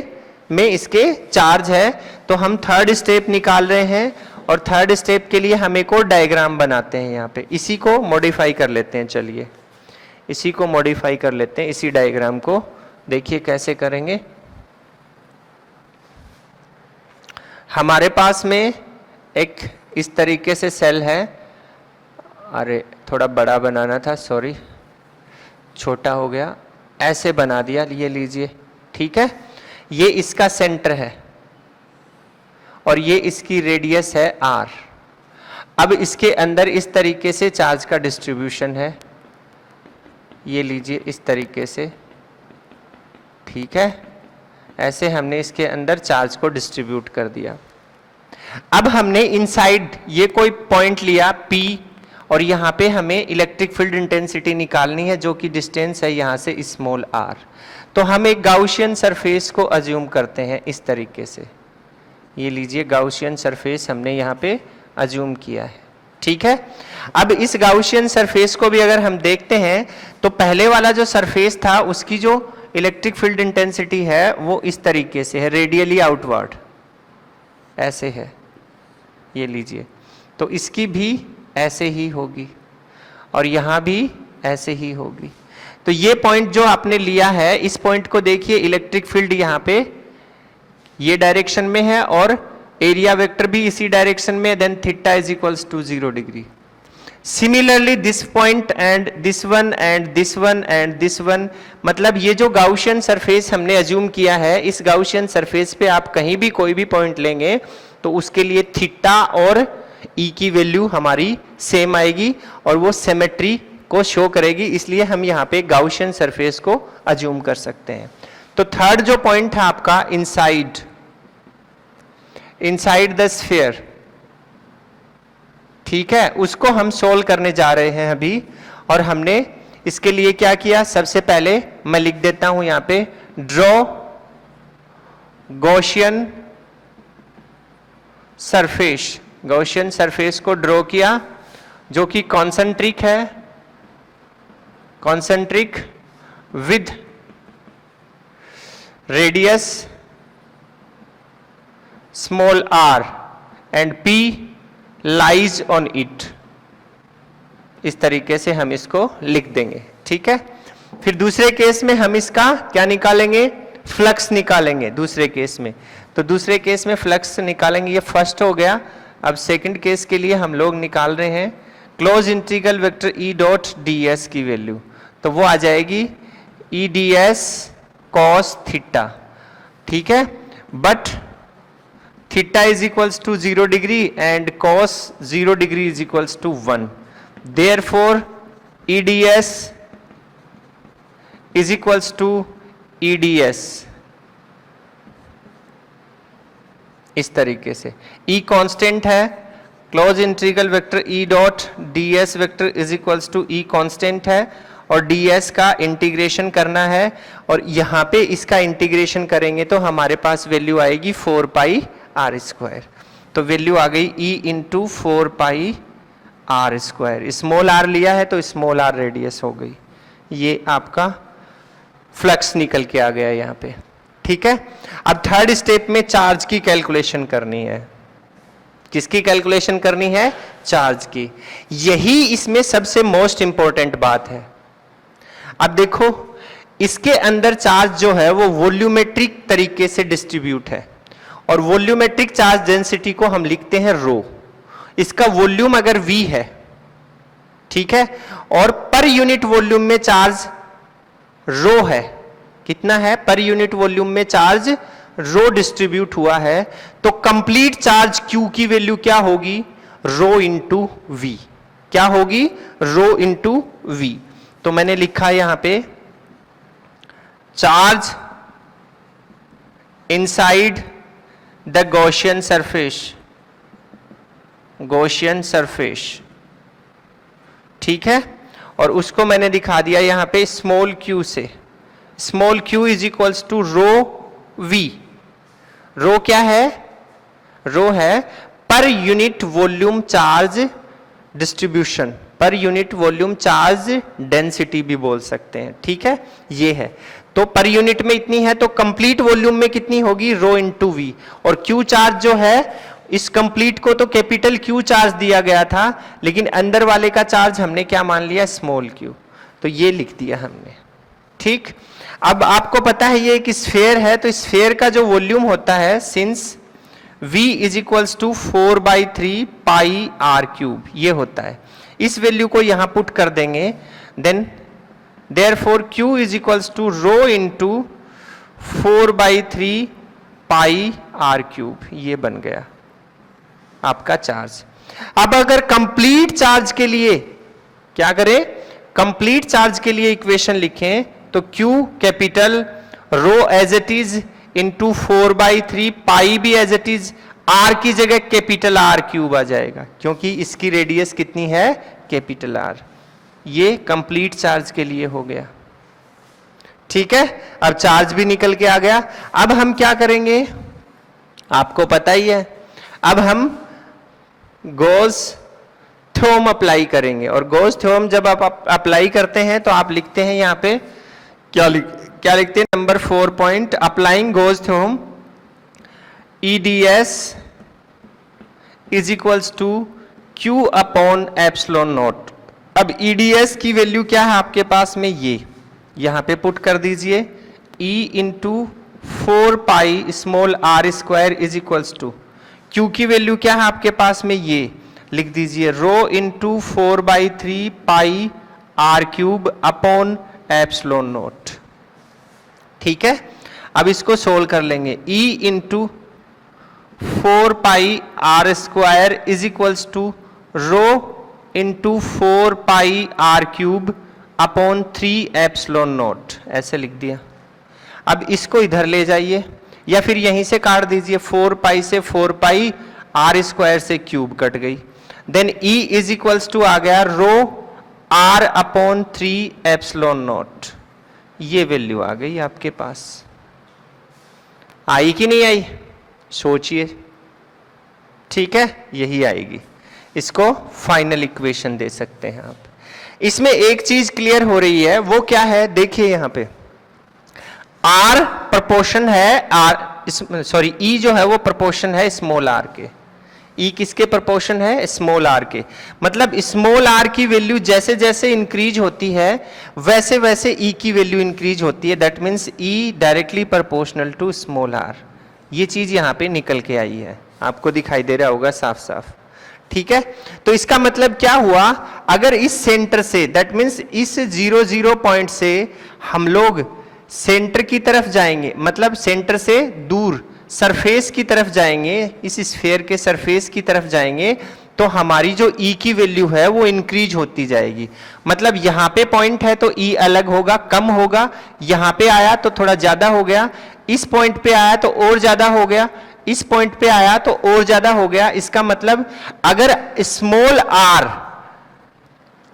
S1: में इसके चार्ज है, तो हम थर्ड स्टेप निकाल रहे हैं और थर्ड स्टेप के लिए हम एक और डायग्राम बनाते हैं यहाँ पे। इसी को मॉडिफाई कर लेते हैं, चलिए इसी को मॉडिफाई कर लेते हैं, इसी डायग्राम को देखिए कैसे करेंगे। हमारे पास में एक इस तरीके से सेल है, अरे थोड़ा बड़ा बनाना था, सॉरी छोटा हो गया, ऐसे बना दिया, ये लीजिए। ठीक है, ये इसका सेंटर है और ये इसकी रेडियस है r। अब इसके अंदर इस तरीके से चार्ज का डिस्ट्रीब्यूशन है, ये लीजिए इस तरीके से। ठीक है, ऐसे हमने इसके अंदर चार्ज को डिस्ट्रीब्यूट कर दिया। अब हमने इनसाइड ये कोई पॉइंट लिया P और यहाँ पे हमें इलेक्ट्रिक फील्ड इंटेंसिटी निकालनी है जो कि डिस्टेंस है यहाँ से स्मॉल r। तो हम एक गाउसियन सरफेस को अज्यूम करते हैं इस तरीके से, ये लीजिए गाउसियन सरफेस हमने यहाँ पे अज्यूम किया है। ठीक है, अब इस गाउसियन सरफेस को भी अगर हम देखते हैं तो पहले वाला जो सरफेस था उसकी जो इलेक्ट्रिक फील्ड इंटेंसिटी है वो इस तरीके से है, रेडियली आउटवर्ड ऐसे है, ये लीजिए। तो इसकी भी ऐसे ही होगी और यहाँ भी ऐसे ही होगी। तो ये पॉइंट जो आपने लिया है, इस पॉइंट को देखिए, इलेक्ट्रिक फील्ड यहाँ पे ये डायरेक्शन में है और एरिया वेक्टर भी इसी डायरेक्शन में, then theta is equals to 0 degree. Similarly this point and this one and this one and this one, मतलब ये जो गाउसियन सरफेस हमने अज्यूम किया है, इस गाउसियन सरफेस पे आप कहीं भी कोई भी पॉइंट लेंगे तो उसके लिए थीटा और ई की वैल्यू हमारी सेम आएगी और वो सिमेट्री को शो करेगी, इसलिए हम यहाँ पे गाउसियन सरफेस को अज्यूम कर सकते हैं। तो थर्ड जो पॉइंट है आपका इनसाइड द स्फीयर, ठीक है, उसको हम सोल्व करने जा रहे हैं अभी। और हमने इसके लिए क्या किया, सबसे पहले मैं लिख देता हूं यहां पे, draw Gaussian surface. Gaussian surface को ड्रॉ किया जो कि कॉन्सेंट्रिक है, concentric with radius small r and p lies on it. इस तरीके से हम इसको लिख देंगे। ठीक है, फिर दूसरे केस में हम इसका क्या निकालेंगे, फ्लक्स निकालेंगे दूसरे केस में, तो दूसरे केस में फ्लक्स निकालेंगे, ये फर्स्ट हो गया। अब सेकंड केस के लिए हम लोग निकाल रहे हैं close integral vector E dot D S की वैल्यू, तो वो आ जाएगी E D S cos theta, ठीक है। But theta is equals to 0 degree and cos 0 degree is equals to 1, therefore E D S is equals to E D S, इस तरीके से। ई कांस्टेंट है, close integral vector E dot D S vector is equals to E constant है, और D S का integration करना है, और यहां पे इसका इंटीग्रेशन करेंगे तो हमारे पास वैल्यू आएगी 4 पाई आर स्क्वायर। तो वैल्यू आ गई E into 4 pi are square, small R लिया है तो स्मॉल आर रेडियस हो गई। ये आपका फ्लक्स निकल के आ गया यहाँ पे, ठीक है। अब थर्ड स्टेप में चार्ज की कैलकुलेशन करनी है। किसकी कैलकुलेशन करनी है? चार्ज की। यही इसमें सबसे मोस्ट इंपॉर्टेंट बात है। अब देखो, इसके अंदर चार्ज जो है वो वॉल्यूमेट्रिक तरीके से डिस्ट्रीब्यूट है, और वॉल्यूमेट्रिक चार्ज डेंसिटी को हम लिखते हैं रो। इसका वॉल्यूम अगर V है, ठीक है, और पर यूनिट वॉल्यूम में चार्ज रो है, कितना है? पर यूनिट वॉल्यूम में चार्ज रो डिस्ट्रीब्यूट हुआ है, तो कंप्लीट चार्ज Q की वैल्यू क्या होगी? Rho into V। क्या होगी? Rho into V। तो मैंने लिखा यहां पे charge inside the Gaussian surface, Gaussian surface, ठीक है, और उसको मैंने दिखा दिया यहां पे स्मॉल q से। Small q is equals to rho v। Rho क्या है? रो है पर यूनिट वॉल्यूम चार्ज डिस्ट्रीब्यूशन, पर यूनिट वॉल्यूम चार्ज डेंसिटी भी बोल सकते हैं, ठीक है, ये है। तो पर यूनिट में इतनी है, तो कंप्लीट वॉल्यूम में कितनी होगी? Rho into we. और क्यू चार्ज जो है, इस कंप्लीट को तो कैपिटल क्यू चार्ज दिया गया था, लेकिन अंदर वाले का चार्ज हमने क्या मान लिया? Small Q. तो ये लिख दिया हमने, ठीक। अब आपको पता है ये एक स्फेयर है, तो स्फेयर का जो वॉल्यूम होता है, since v is equals to 4/3 pi are cube, ये होता है। इस वैल्यू को यहां पुट कर देंगे, then therefore q is equals to rho into 4/3 pi are cube, ये बन गया आपका चार्ज। अब अगर कंप्लीट चार्ज के लिए क्या करें? कंप्लीट चार्ज के लिए इक्वेशन लिखें, तो Q capital, rho as it is into 4/3 pi भी एज इट इज, R की जगह कैपिटल R क्यूब आ जाएगा, क्योंकि इसकी रेडियस कितनी है? Capital R। ये कंप्लीट चार्ज के लिए हो गया, ठीक है। अब चार्ज भी निकल के आ गया। अब हम क्या करेंगे? आपको पता ही है, अब हम गॉस थ्योरम अप्लाई करेंगे, और गॉस थ्योरम जब आप अप्लाई करते हैं तो आप लिखते हैं यहां पे क्या लिखते हैं? Number 4 point, applying Gauss theorem EDS is equals to Q upon epsilon naught. अब EDS की वैल्यू क्या है आपके पास में? ये यहां पे पुट कर दीजिए, E into 4 pi small r square is equals to Q की वैल्यू क्या है आपके पास में? ये लिख दीजिए, rho into 4/3 pi are cube upon epsilon naught, ठीक है। अब इसको सोल्व कर लेंगे, E into 4 pi are square is equals to rho into 4 pi are cube upon 3 epsilon naught, ऐसे लिख दिया। अब इसको इधर ले जाइए, या फिर यहीं से काट दीजिए, 4 पाई से 4 पाई आर स्क्वायर से क्यूब कट गई, then E is equals to आ गया rho R upon 3 epsilon naught. ये वैल्यू आ गई आपके पास। आई कि नहीं आई? सोचिए, ठीक है, यही आएगी। इसको फाइनल इक्वेशन दे सकते हैं आप। इसमें एक चीज क्लियर हो रही है, वो क्या है? देखिए यहां पे R प्रोपोर्शन है, E जो है वो प्रोपोर्शन है स्मॉल r के। ई किसके प्रोपोर्शन है? स्मॉल आर के। मतलब स्मॉल आर की वैल्यू जैसे जैसे इंक्रीज होती है वैसे वैसे ई की वैल्यू इंक्रीज होती है। That means E directly proportional to small R. ये चीज यहां पे निकल के आई है, आपको दिखाई दे रहा होगा साफ साफ। ठीक है, तो इसका मतलब क्या हुआ, अगर इस सेंटर से दैट मीन्स इस 0 पॉइंट से हम लोग सेंटर की तरफ जाएंगे, मतलब सेंटर से दूर सरफेस की तरफ जाएंगे, इस स्फीयर के सरफेस की तरफ जाएंगे, तो हमारी जो ई की वैल्यू है वो इंक्रीज होती जाएगी। मतलब यहां पे पॉइंट है तो ई अलग होगा, कम होगा, यहां पे आया तो थोड़ा ज्यादा हो गया, इस पॉइंट पे आया तो और ज्यादा हो गया, इस पॉइंट पे आया तो और ज्यादा हो गया। इसका मतलब अगर स्मॉल आर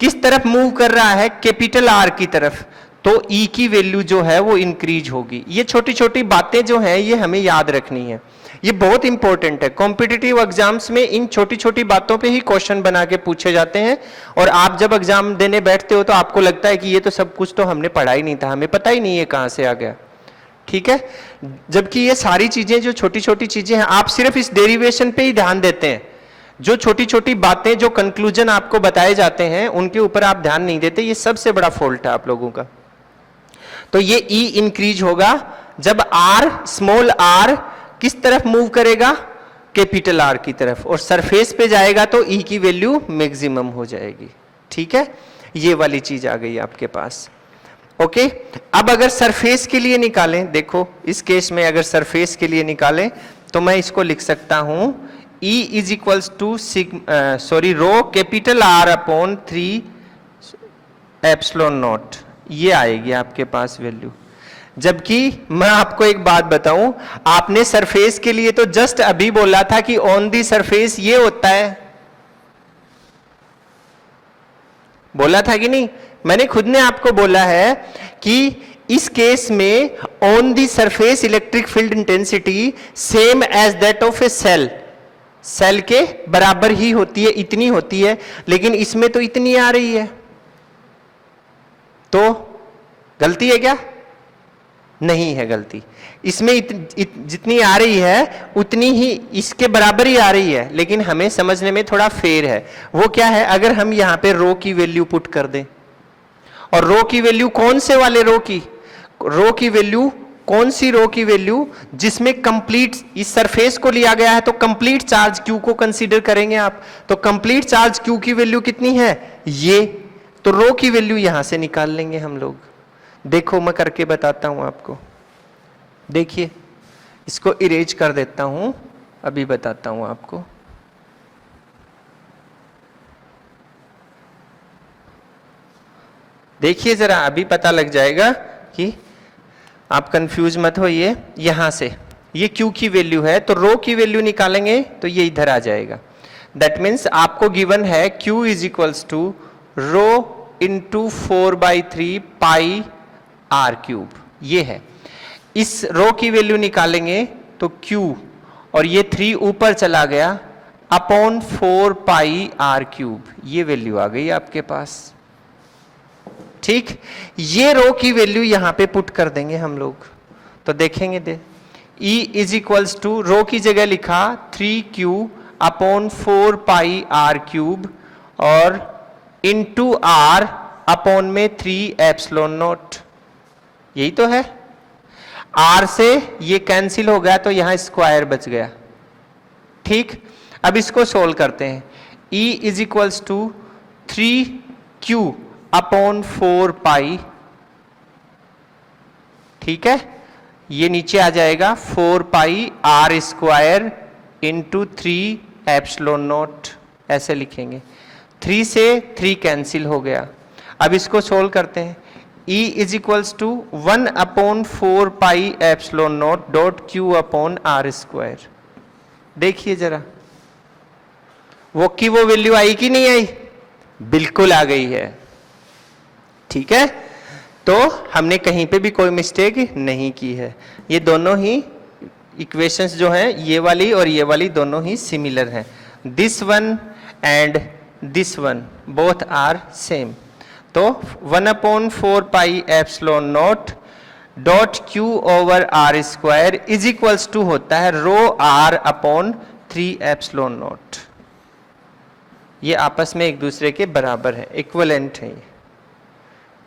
S1: किस तरफ मूव कर रहा है? कैपिटल आर की तरफ, तो ई की वैल्यू जो है वो इंक्रीज होगी। ये छोटी छोटी बातें जो हैं ये हमें याद रखनी है, ये बहुत इंपॉर्टेंट है। कॉम्पिटिटिव एग्जाम्स में इन छोटी छोटी बातों पे ही क्वेश्चन बना के पूछे जाते हैं, और आप जब एग्जाम देने बैठते हो तो आपको लगता है कि ये तो सब कुछ तो हमने पढ़ा ही नहीं था, हमें पता ही नहीं है कहां से आ गया। ठीक है, जबकि ये सारी चीजें जो छोटी छोटी चीजें हैं, आप सिर्फ इस डेरिवेशन पे ही ध्यान देते हैं। जो छोटी छोटी बातें, जो कंक्लूजन आपको बताए जाते हैं उनके ऊपर आप ध्यान नहीं देते, ये सबसे बड़ा फॉल्ट है आप लोगों का। तो ये ई इंक्रीज होगा जब आर, स्मॉल आर किस तरफ मूव करेगा? कैपिटल आर की तरफ, और सरफेस पे जाएगा तो ई की वैल्यू मैक्सिमम हो जाएगी। ठीक है, ये वाली चीज आ गई आपके पास। ओके, अब अगर सरफेस के लिए निकालें, देखो इस केस में अगर सरफेस के लिए निकालें तो मैं इसको लिख सकता हूं E is equals to rho capital R upon 3 epsilon naught, ये आएगी आपके पास वैल्यू। जबकि मैं आपको एक बात बताऊं, आपने सरफेस के लिए तो जस्ट अभी बोला था कि ऑन दी सरफेस ये होता है, बोला था कि नहीं? मैंने खुद ने आपको बोला है कि इस केस में on the surface electric field intensity same as that of a cell, cell के बराबर ही होती है, इतनी होती है, लेकिन इसमें तो इतनी आ रही है, तो गलती है क्या? नहीं है गलती। इसमें जितनी आ रही है उतनी ही इसके बराबर ही आ रही है, लेकिन हमें समझने में थोड़ा फेर है। वो क्या है? अगर हम यहां पे रो की वैल्यू पुट कर दें, और रो की वैल्यू कौन से वाले रो की? रो की वैल्यू कौन सी रो की वैल्यू? जिसमें कंप्लीट इस सरफेस को लिया गया है, तो कंप्लीट चार्ज क्यू को कंसीडर करेंगे आप। तो कंप्लीट चार्ज क्यू की वैल्यू कितनी है? ये। तो रो की वैल्यू यहां से निकाल लेंगे हम लोग। देखो मैं करके बताता हूं आपको, देखिए इसको इरेज कर देता हूं, अभी बताता हूं आपको। देखिए जरा, अभी पता लग जाएगा कि आप कंफ्यूज मत होइए। यहां से ये Q की वैल्यू है, तो रो की वैल्यू निकालेंगे तो ये इधर आ जाएगा। दैट मीन्स आपको गिवन है Q is equals to rho into 4/3 pi are cube, ये है। इस रो की वैल्यू निकालेंगे तो Q, और ये 3 ऊपर चला गया, अपॉन 4 पाई आर क्यूब, ये वैल्यू आ गई आपके पास। ठीक, ये रो की वैल्यू यहां पे पुट कर देंगे हम लोग, तो देखेंगे दे E is equals to rho की जगह लिखा 3Q upon 4 pi are cube, और इंटू आर अपॉन में 3 एप्सिलॉन नॉट, यही तो है। आर से ये कैंसिल हो गया तो यहां स्क्वायर बच गया। ठीक, अब इसको सोल्व करते हैं। E is equals to 3Q upon 4 pi, ठीक है, ये नीचे आ जाएगा 4 pi are square into 3 epsilon naught, ऐसे लिखेंगे। 3 से 3 कैंसिल हो गया। अब इसको सोल्व करते हैं। E is equals to 1 upon 4 pi epsilon naught dot Q upon R square. देखिए जरा, वो की वो वैल्यू आई कि नहीं आई? बिल्कुल आ गई है। ठीक है, तो हमने कहीं पे भी कोई मिस्टेक नहीं की है। ये दोनों ही इक्वेशंस जो हैं, ये वाली और ये वाली दोनों ही सिमिलर हैं। This one and this one both are same. तो 1 upon 4 pi epsilon naught dot Q over R square is equals to होता है rho R upon 3 epsilon naught, ये आपस में एक दूसरे के बराबर है, इक्विवेलेंट है ये,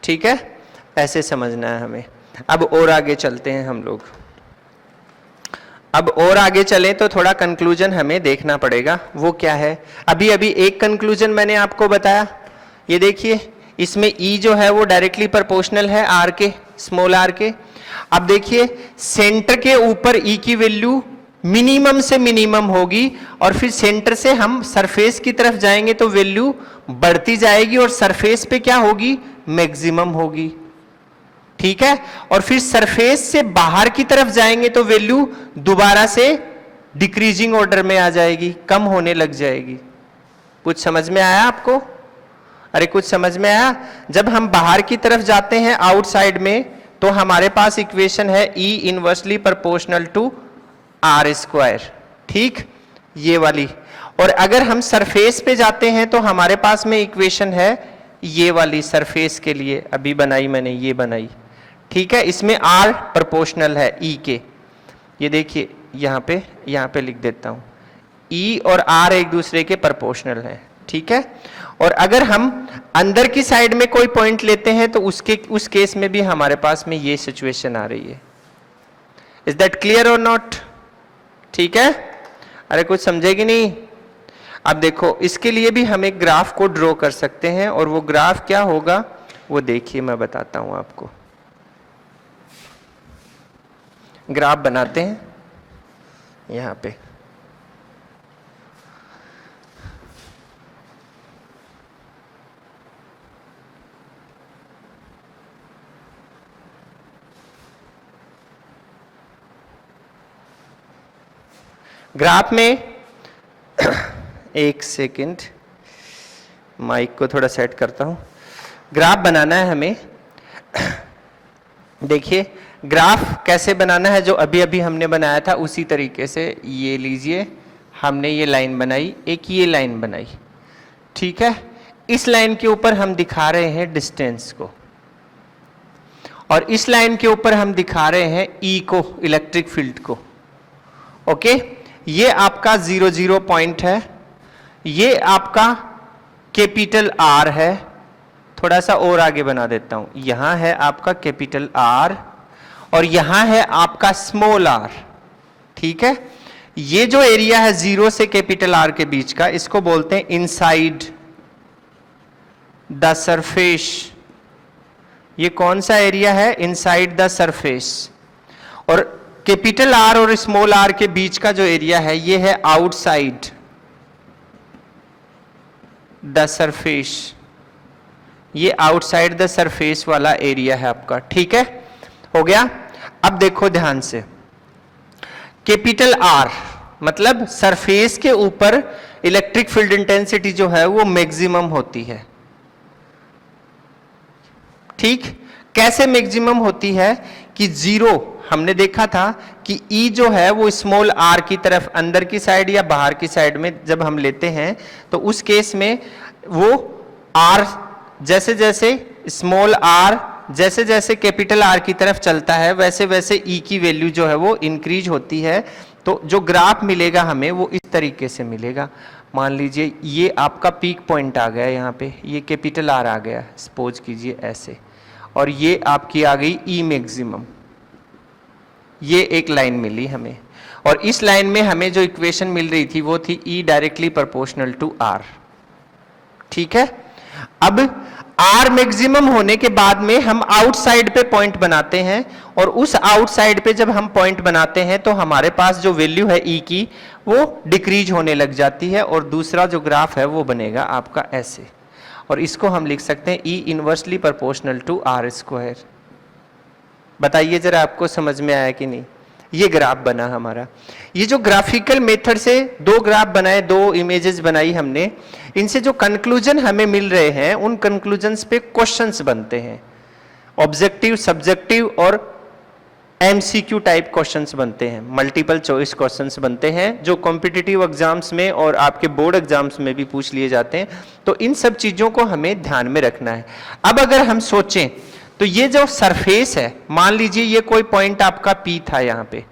S1: ठीक है, ऐसे समझना है हमें। अब और आगे चलते हैं हम लोग। अब और आगे चलें तो थोड़ा कंक्लूजन हमें देखना पड़ेगा, वो क्या है। अभी अभी एक कंक्लूजन मैंने आपको बताया, ये देखिए इसमें E जो है वो डायरेक्टली प्रोपोर्शनल है R के, स्मॉल r के। अब देखिए सेंटर के ऊपर E की वैल्यू मिनिमम से मिनिमम होगी और फिर सेंटर से हम सरफेस की तरफ जाएंगे तो वैल्यू बढ़ती जाएगी और सरफेस पे क्या होगी, मैक्सिमम होगी, ठीक है। और फिर सरफेस से बाहर की तरफ जाएंगे तो वैल्यू दोबारा से डिक्रीजिंग ऑर्डर में आ जाएगी, कम होने लग जाएगी। कुछ समझ में आया आपको? अरे कुछ समझ में आया? जब हम बाहर की तरफ जाते हैं आउटसाइड में तो हमारे पास इक्वेशन है E inversely proportional to R square, ठीक, ये वाली। और अगर हम सरफेस पे जाते हैं तो हमारे पास में इक्वेशन है ये वाली, सरफेस के लिए अभी बनाई मैंने, ये बनाई, ठीक है। इसमें R प्रोपोर्शनल है E के, ये देखिए यहाँ पे लिख देता हूँ, E और R एक दूसरे के प्रोपोर्शनल है, ठीक है। और अगर हम अंदर की साइड में कोई पॉइंट लेते हैं तो उस केस में भी हमारे पास में ये सिचुएशन आ रही है। इज दैट क्लियर और नॉट? ठीक है, अरे कुछ समझेगी नहीं? अब देखो इसके लिए भी हम एक ग्राफ को ड्रॉ कर सकते हैं और वो ग्राफ क्या होगा वो देखिए, मैं बताता हूं आपको। ग्राफ बनाते हैं यहां पे, ग्राफ में एक सेकंड माइक को थोड़ा सेट करता हूं। ग्राफ बनाना है हमें। देखिए ग्राफ कैसे बनाना है, जो अभी अभी हमने बनाया था उसी तरीके से। ये लीजिए, हमने ये लाइन बनाई, एक ये लाइन बनाई, ठीक है। इस लाइन के ऊपर हम दिखा रहे हैं डिस्टेंस को और इस लाइन के ऊपर हम दिखा रहे हैं E को, इलेक्ट्रिक फील्ड को, ओके। ये आपका 0 0 पॉइंट है, ये आपका कैपिटल R है। थोड़ा सा और आगे बना देता हूं, यहां है आपका कैपिटल R और यहां है आपका स्मॉल r, ठीक है। ये जो एरिया है 0 से कैपिटल R के बीच का, इसको बोलते हैं इनसाइड द सरफेस। ये कौन सा एरिया है? Inside the surface. और कैपिटल R और स्मॉल r के बीच का जो एरिया है ये है आउटसाइड द सरफेस। ये आउटसाइड द सरफेस वाला एरिया है आपका, ठीक है, हो गया। अब देखो ध्यान से, कैपिटल R मतलब सरफेस के ऊपर इलेक्ट्रिक फील्ड इंटेंसिटी जो है वो मैक्सिमम होती है, ठीक। कैसे मैक्सिमम होती है कि 0, हमने देखा था कि E जो है वो स्मॉल r की तरफ अंदर की साइड या बाहर की साइड में जब हम लेते हैं तो उस केस में वो R जैसे जैसे स्मॉल r जैसे जैसे कैपिटल R की तरफ चलता है वैसे वैसे E की वैल्यू जो है वो इंक्रीज होती है। तो जो ग्राफ मिलेगा हमें वो इस तरीके से मिलेगा। मान लीजिए ये आपका पीक पॉइंट आ गया, यहाँ पे ये कैपिटल R आ गया, सपोज कीजिए ऐसे, और ये आपकी आ गई E मैक्सिमम। ये एक लाइन मिली हमें और इस लाइन में हमें जो इक्वेशन मिल रही थी वो थी E directly proportional to R, ठीक है। अब R मैक्सिमम होने के बाद में हम आउटसाइड पे पॉइंट बनाते हैं और उस आउटसाइड पे जब हम पॉइंट बनाते हैं तो हमारे पास जो वैल्यू है E की वो डिक्रीज होने लग जाती है और दूसरा जो ग्राफ है वो बनेगा आपका ऐसे, और इसको हम लिख सकते हैं E inversely proportional to R square. बताइए जरा आपको समझ में आया कि नहीं? ये ग्राफ बना हमारा। ये जो ग्राफिकल मेथड से 2 ग्राफ बनाए, 2 इमेजेस बनाई हमने, इनसे जो कंक्लूजन हमें मिल रहे हैं उन कंक्लूजन्स पे क्वेश्चंस बनते हैं। ऑब्जेक्टिव, सब्जेक्टिव और MCQ टाइप क्वेश्चंस बनते हैं, मल्टीपल चॉइस क्वेश्चंस बनते हैं जो कॉम्पिटिटिव एग्जाम्स में और आपके बोर्ड एग्जाम्स में भी पूछ लिए जाते हैं। तो इन सब चीजों को हमें ध्यान में रखना है। अब अगर हम सोचें तो ये जो सरफेस है, मान लीजिए ये कोई पॉइंट आपका P था यहाँ पे,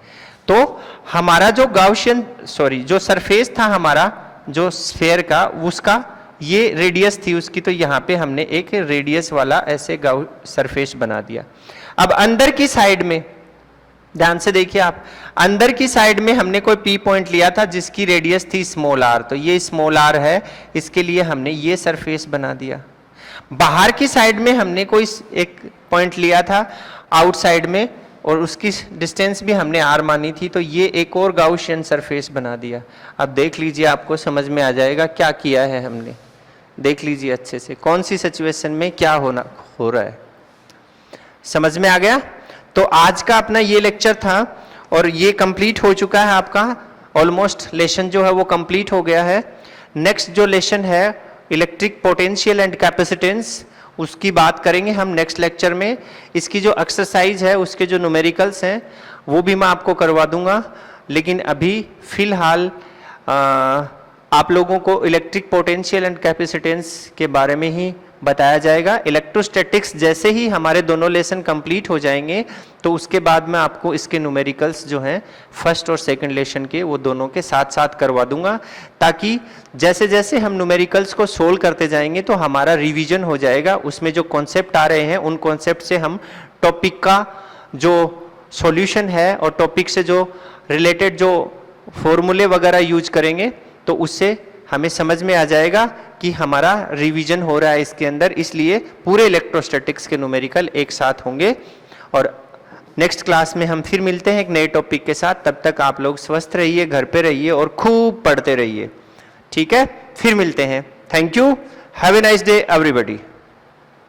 S1: तो हमारा जो जो सरफेस था हमारा जो स्फेयर का, उसका ये रेडियस थी उसकी, तो यहाँ पे हमने एक रेडियस वाला ऐसे सरफेस बना दिया। अब अंदर की साइड में ध्यान से देखिए आप, अंदर की साइड में हमने कोई पी पॉइंट लिया था जिसकी रेडियस थी स्मॉल आर, तो ये स्मॉल आर है, इसके लिए हमने ये सरफेस बना दिया। बाहर की साइड में हमने कोई एक पॉइंट लिया था आउटसाइड में, और उसकी डिस्टेंस भी हमने आर मानी थी, तो ये एक और गाउसियन सरफेस बना दिया। अब देख लीजिए, आपको समझ में आ जाएगा क्या किया है हमने। देख लीजिए अच्छे से कौन सी सिचुएशन में क्या हो रहा है, समझ में आ गया। तो आज का अपना ये लेक्चर था और ये कंप्लीट हो चुका है आपका, ऑलमोस्ट लेसन जो है वो कंप्लीट हो गया है। नेक्स्ट जो लेसन है इलेक्ट्रिक पोटेंशियल एंड कैपेसिटेंस, उसकी बात करेंगे हम नेक्स्ट लेक्चर में। इसकी जो एक्सरसाइज है उसके जो न्यूमेरिकल्स हैं वो भी मैं आपको करवा दूंगा, लेकिन अभी फिलहाल आप लोगों को इलेक्ट्रिक पोटेंशियल एंड कैपेसिटेंस के बारे में ही बताया जाएगा। इलेक्ट्रोस्टैटिक्स जैसे ही हमारे दोनों लेसन कंप्लीट हो जाएंगे तो उसके बाद मैं आपको इसके न्यूमेरिकल्स जो हैं फर्स्ट और सेकंड लेसन के, वो दोनों के साथ साथ करवा दूंगा, ताकि जैसे जैसे हम न्यूमेरिकल्स को सोल्व करते जाएंगे तो हमारा रिवीजन हो जाएगा। उसमें जो कॉन्सेप्ट आ रहे हैं उन कॉन्सेप्ट से हम टॉपिक का जो सॉल्यूशन है और टॉपिक से जो रिलेटेड जो फॉर्मूले वगैरह यूज करेंगे तो उससे हमें समझ में आ जाएगा कि हमारा रिवीजन हो रहा है इसके अंदर। इसलिए पूरे इलेक्ट्रोस्टैटिक्स के न्यूमेरिकल एक साथ होंगे। और नेक्स्ट क्लास में हम फिर मिलते हैं एक नए टॉपिक के साथ। तब तक आप लोग स्वस्थ रहिए, घर पे रहिए और खूब पढ़ते रहिए, ठीक है। फिर मिलते हैं। Thank you, have a nice day everybody.